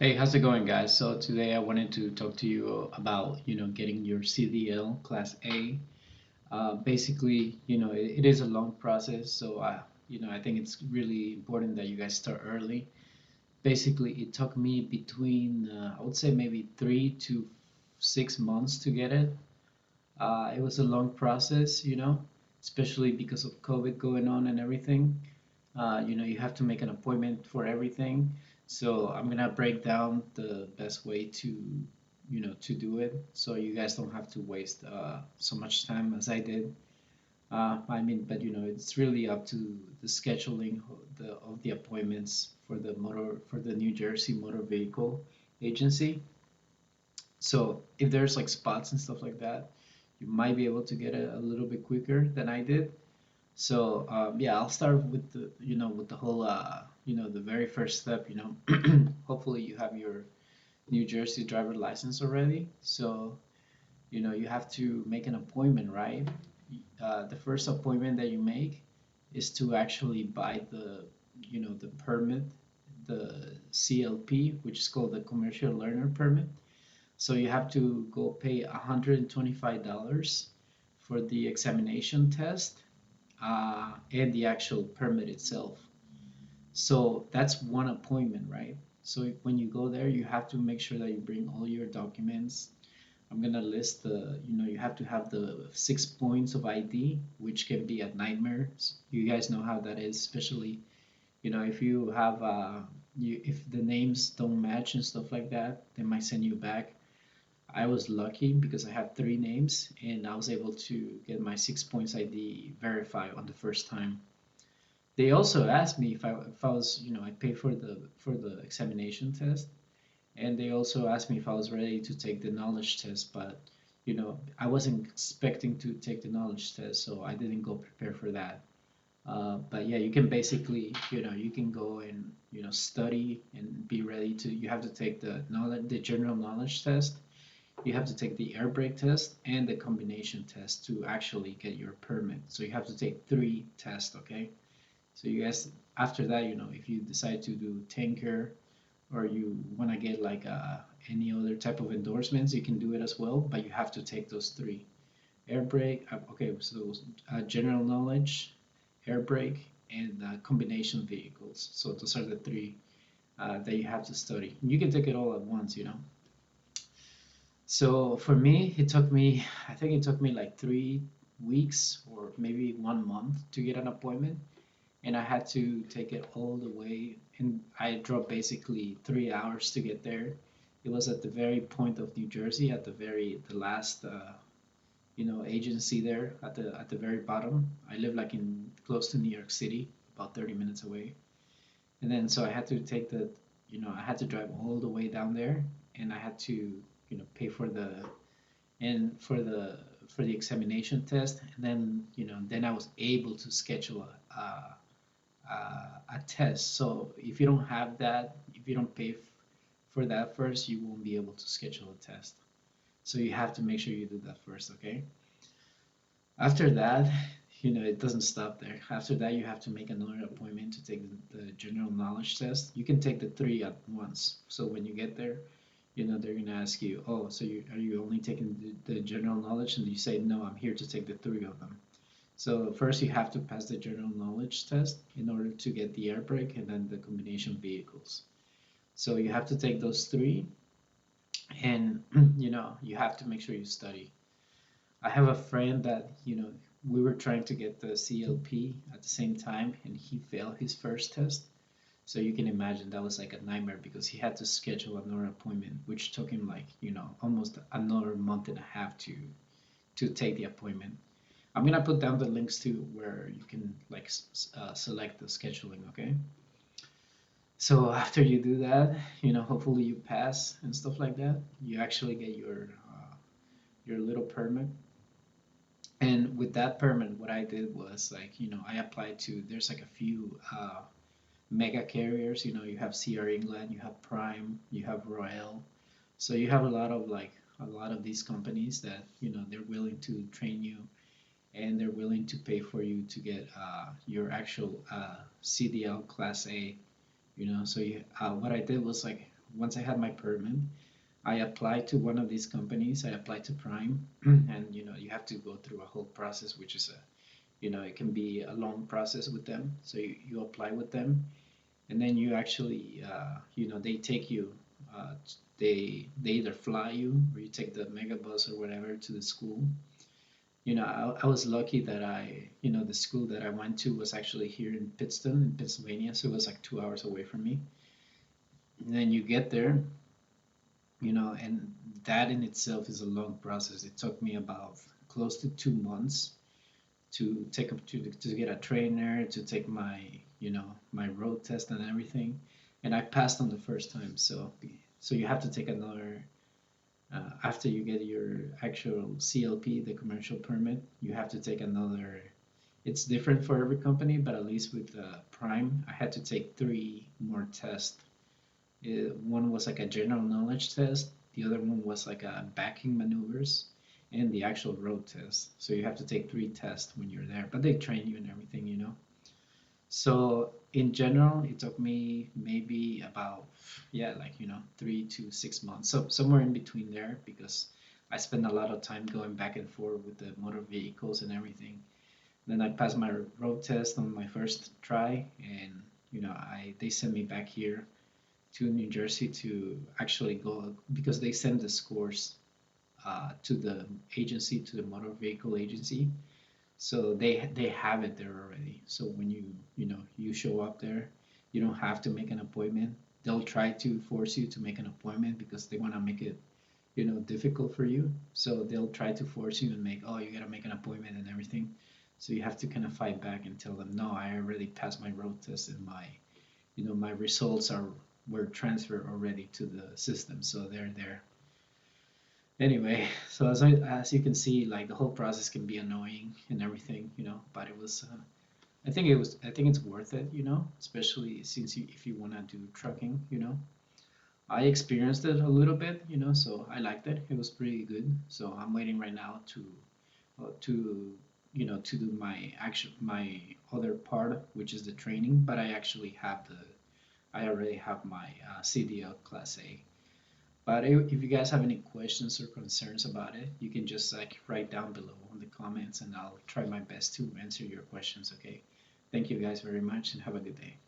Hey, how's it going, guys? So today I wanted to talk to you about, getting your CDL Class A. Basically, it is a long process, so I think it's really important that you guys start early. Basically, it took me between, I would say maybe 3 to 6 months to get it. It was a long process, especially because of COVID going on and everything. You have to make an appointment for everything. So I'm gonna break down the best way to do it, so you guys don't have to waste so much time as I did. But it's really up to the scheduling of the appointments for the New Jersey Motor Vehicle Agency. So if there's like spots and stuff like that, you might be able to get it a little bit quicker than I did. So yeah, I'll start with the whole the very first step. Hopefully you have your New Jersey driver license already. So you have to make an appointment, right? The first appointment that you make is to actually buy the permit, the CLP, which is called the Commercial Learner Permit. So you have to go pay $125 for the examination test and the actual permit itself. So that's one appointment, right? So when you go there, you have to make sure that you bring all your documents. I'm gonna list you have to have the 6 points of ID, which can be a nightmare. You guys know how that is, especially, if you have, if the names don't match and stuff like that, they might send you back. I was lucky because I had three names and I was able to get my 6 points ID verified on the first time. They also asked me if I was, I paid for the examination test, and they also asked me if I was ready to take the knowledge test, but I wasn't expecting to take the knowledge test, so I didn't go prepare for that. But yeah, you can basically, you can go and study and be ready to. You have to take the general knowledge test. You have to take the air brake test and the combination test to actually get your permit. So you have to take three tests, okay? So you guys, after that, if you decide to do tanker or you want to get like any other type of endorsements, you can do it as well, but you have to take those three. Air brake, okay, so general knowledge, air brake, and combination vehicles. So those are the three that you have to study. You can take it all at once. So for me, I think it took me like 3 weeks or maybe 1 month to get an appointment, and I had to take it all the way, and I drove basically 3 hours to get there. It was at the very point of New Jersey, at the last agency there at the very bottom. I live like in close to New York City, about 30 minutes away, and then so I had to take I had to drive all the way down there, and I had to pay for the examination test, and then I was able to schedule a test. So if you don't have that, if you don't pay for that first, you won't be able to schedule a test. So you have to make sure you do that first, okay? After that, it doesn't stop there. After that, you have to make another appointment to take the general knowledge test. You can take the three at once. So when you get there, they're gonna ask you, oh, so are you only taking the general knowledge? And you say, no, I'm here to take the three of them. So first you have to pass the general knowledge test in order to get the air brake and then the combination vehicles. So you have to take those three, and you have to make sure you study. I have a friend that we were trying to get the CLP at the same time, and he failed his first test. So you can imagine that was like a nightmare because he had to schedule another appointment, which took him like almost another month and a half to take the appointment. I'm gonna put down the links to where you can like select the scheduling, okay? So after you do that, hopefully you pass and stuff like that. You actually get your little permit. And with that permit, what I did was like, I applied to. There's like a few mega carriers. You have CR England, you have Prime, you have Royal. So you have a lot of these companies that they're willing to train you, and they're willing to pay for you to get your actual CDL Class A. So what I did was like once I had my permit, I applied to one of these companies. I applied to Prime, and you have to go through a whole process, which is it can be a long process with them. So you apply with them, and then you actually, they take you, they either fly you or you take the mega bus or whatever to the school. I was lucky that the school that I went to was actually here in Pittston, in Pennsylvania, so it was like 2 hours away from me. And then you get there, and that in itself is a long process. It took me about close to 2 months to take up to get a trainer, to take my road test and everything, and I passed on the first time. So you have to take another after you get your actual CLP, the commercial permit. You have to take another. It's different for every company, but at least with Prime, I had to take three more tests. One was like a general knowledge test. The other one was like a backing maneuvers and the actual road test. So you have to take three tests when you're there, but they train you and everything. So in general, it took me maybe about, yeah, like, 3 to 6 months. So somewhere in between there, because I spent a lot of time going back and forth with the motor vehicles and everything. Then I passed my road test on my first try, and they sent me back here to New Jersey to actually go because they send the scores to the agency, to the motor vehicle agency. So they have it there already. So when you show up there, you don't have to make an appointment. They'll try to force you to make an appointment because they want to make it difficult for you. So they'll try to force you and make, oh, you gotta make an appointment and everything. So you have to kind of fight back and tell them, no, I already passed my road test and my results were transferred already to the system, so they're there. Anyway, so as you can see, like the whole process can be annoying and everything, but it was. I think it's worth it, especially since if you want to do trucking. I experienced it a little bit, so I liked it. It was pretty good. So I'm waiting right now to do my other part, which is the training. But I already have my CDL Class A. But if you guys have any questions or concerns about it, you can just like write down below in the comments, and I'll try my best to answer your questions. Okay. Thank you guys very much, and have a good day.